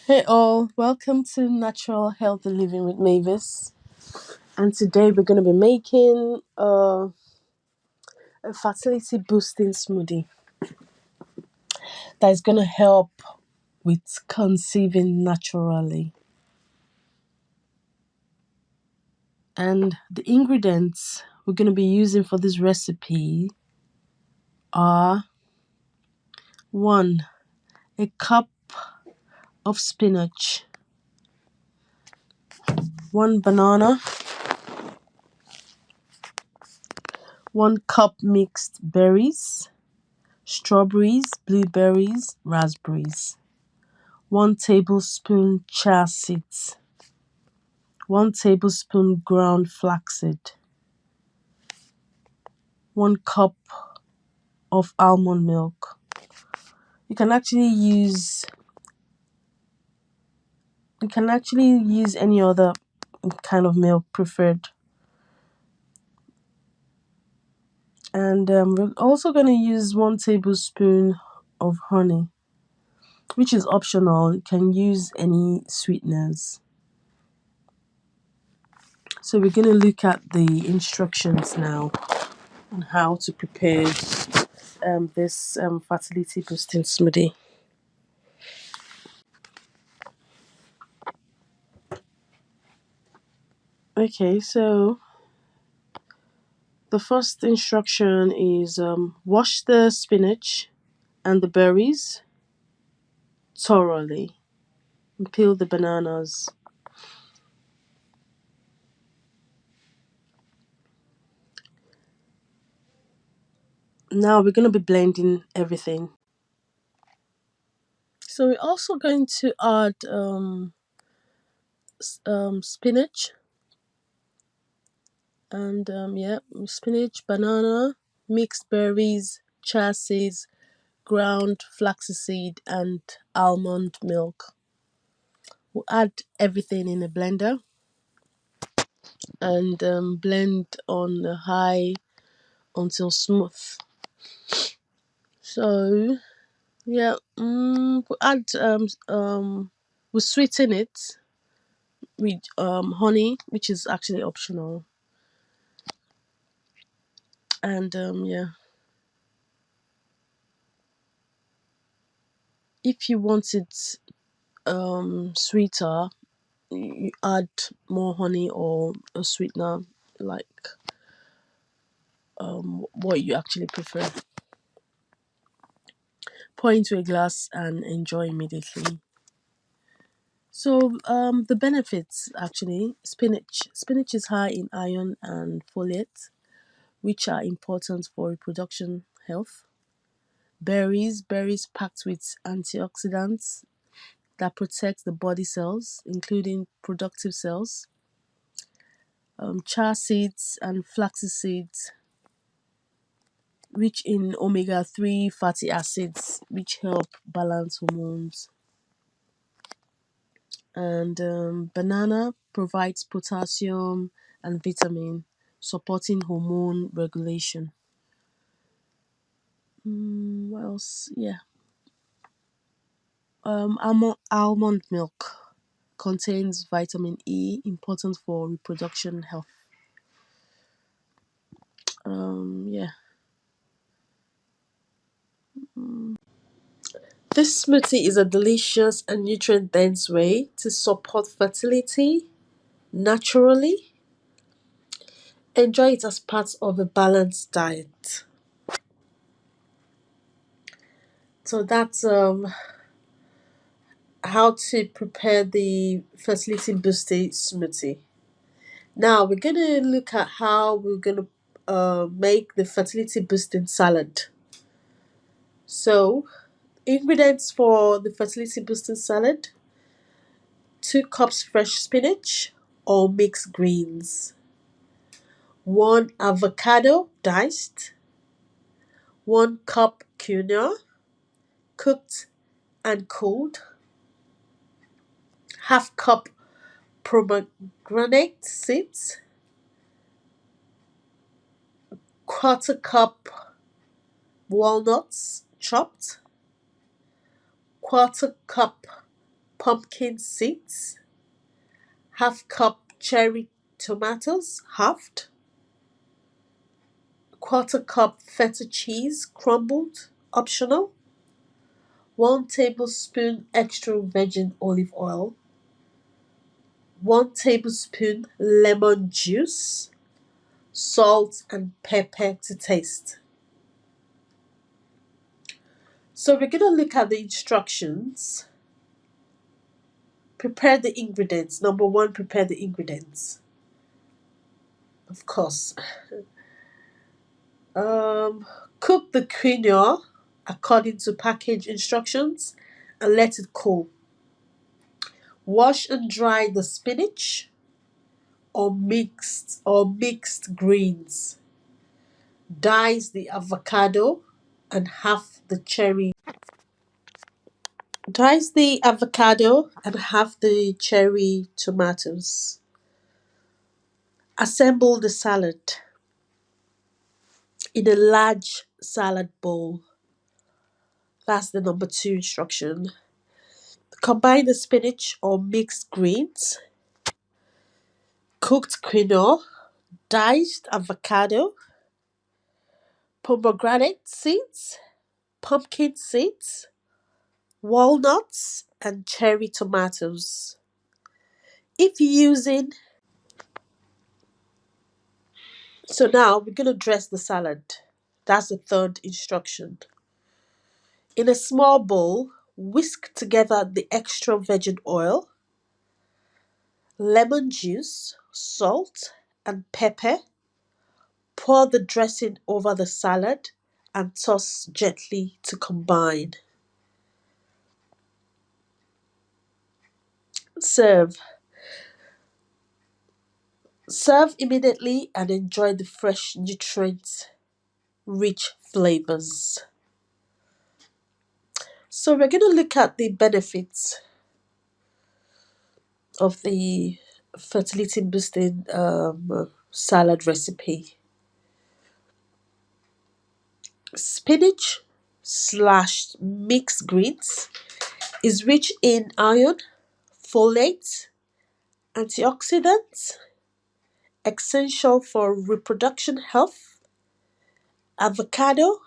Hey all, welcome to Natural Healthy Living with Mavis. And today we're going to be making a fertility boosting smoothie that is going to help with conceiving naturally. And the ingredients we're going to be using for this recipe are 1. A cup of spinach, 1 banana, 1 cup mixed berries, strawberries, blueberries, raspberries, 1 tablespoon chia seeds, 1 tablespoon ground flaxseed, 1 cup of almond milk. You can actually use any other kind of milk preferred. And we're also going to use 1 tablespoon of honey, which is optional. You can use any sweeteners. So we're going to look at the instructions now on how to prepare this fertility boosting smoothie. Okay, so the first instruction is wash the spinach and the berries thoroughly and peel the bananas. Now we're going to be blending everything. So we're also going to add spinach and spinach, banana, mixed berries, chia seeds, ground flaxseed, and almond milk. We'll add everything in a blender and blend on the high until smooth. So yeah, we add we sweeten it with honey, which is actually optional, and if you want it sweeter, you add more honey or a sweetener like what you actually prefer. Pour into a glass and enjoy immediately. So the benefits actually spinach is high in iron and folate, which are important for reproduction health. Berries packed with antioxidants that protect the body cells, including productive cells. Chia seeds and flax seeds, rich in omega-3 fatty acids, which help balance hormones. And banana provides potassium and vitamin, supporting hormone regulation. What else? Yeah. Almond milk contains vitamin E, important for reproduction health. Yeah. This smoothie is a delicious and nutrient dense way to support fertility naturally. Enjoy it as part of a balanced diet. So that's how to prepare the fertility boosting smoothie. Now we're going to look at how we're going to make the fertility boosting salad. So ingredients for the fertility boosting salad: 2 cups fresh spinach or mixed greens, 1 avocado diced, 1 cup quinoa cooked and cooled, half cup pomegranate seeds, quarter cup walnuts chopped, quarter cup pumpkin seeds, half cup cherry tomatoes, halved, quarter cup feta cheese, crumbled, optional, 1 tablespoon extra virgin olive oil, 1 tablespoon lemon juice, salt and pepper to taste. So we're going to look at the instructions. Prepare the ingredients. Number one, prepare the ingredients. Of course. Um, Cook the quinoa according to package instructions and let it cool. Wash and dry the spinach or mixed greens. Dice the avocado and half the cherry. Dice the avocado and half the cherry tomatoes. Assemble the salad in a large salad bowl. That's the number two instruction. Combine the spinach or mixed greens, cooked quinoa, diced avocado, pomegranate seeds, pumpkin seeds, walnuts, and cherry tomatoes. If using So now we're going to dress the salad. That's the third instruction. In a small bowl, whisk together the extra virgin oil, lemon juice, salt, and pepper. Pour the dressing over the salad and toss gently to combine. Serve. Serve immediately and enjoy the fresh nutrient rich flavors. So we're going to look at the benefits of the fertility boosting salad recipe. Spinach slash mixed greens is rich in iron, folate, antioxidants, essential for reproduction health. Avocado,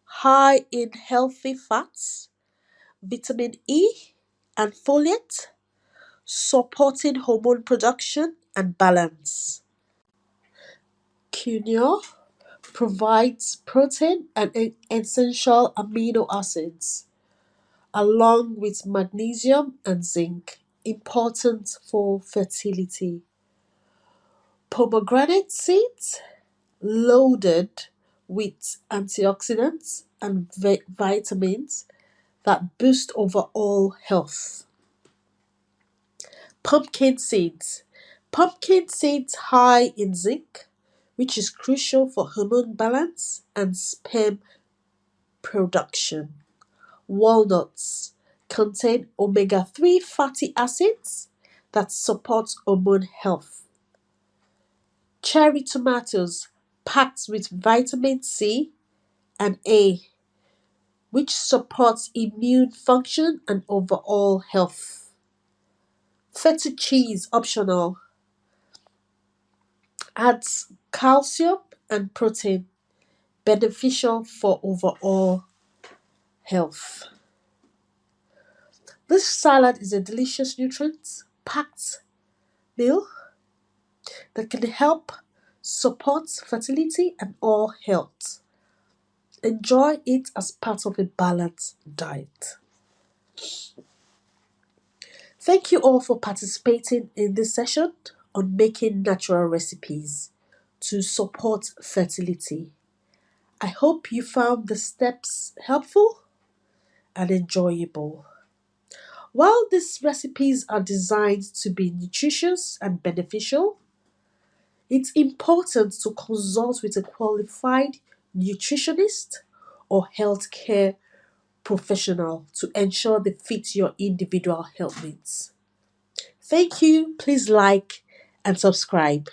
high in healthy fats, vitamin E, and folate, supporting hormone production and balance. Quinoa provides protein and essential amino acids, along with magnesium and zinc, important for fertility. Pomegranate seeds, loaded with antioxidants and vitamins that boost overall health. Pumpkin seeds. Pumpkin seeds high in zinc, which is crucial for hormone balance and sperm production. Walnuts contain omega-3 fatty acids that support hormone health. Cherry tomatoes packed with vitamin C and A, which supports immune function and overall health. Feta cheese optional, adds calcium and protein, beneficial for overall health. This salad is a delicious nutrient packed meal that can help support fertility and all health. Enjoy it as part of a balanced diet. Thank you all for participating in this session on making natural recipes to support fertility. I hope you found the steps helpful and enjoyable. While these recipes are designed to be nutritious and beneficial, it's important to consult with a qualified nutritionist or healthcare professional to ensure they fit your individual health needs. Thank you. Please like and subscribe.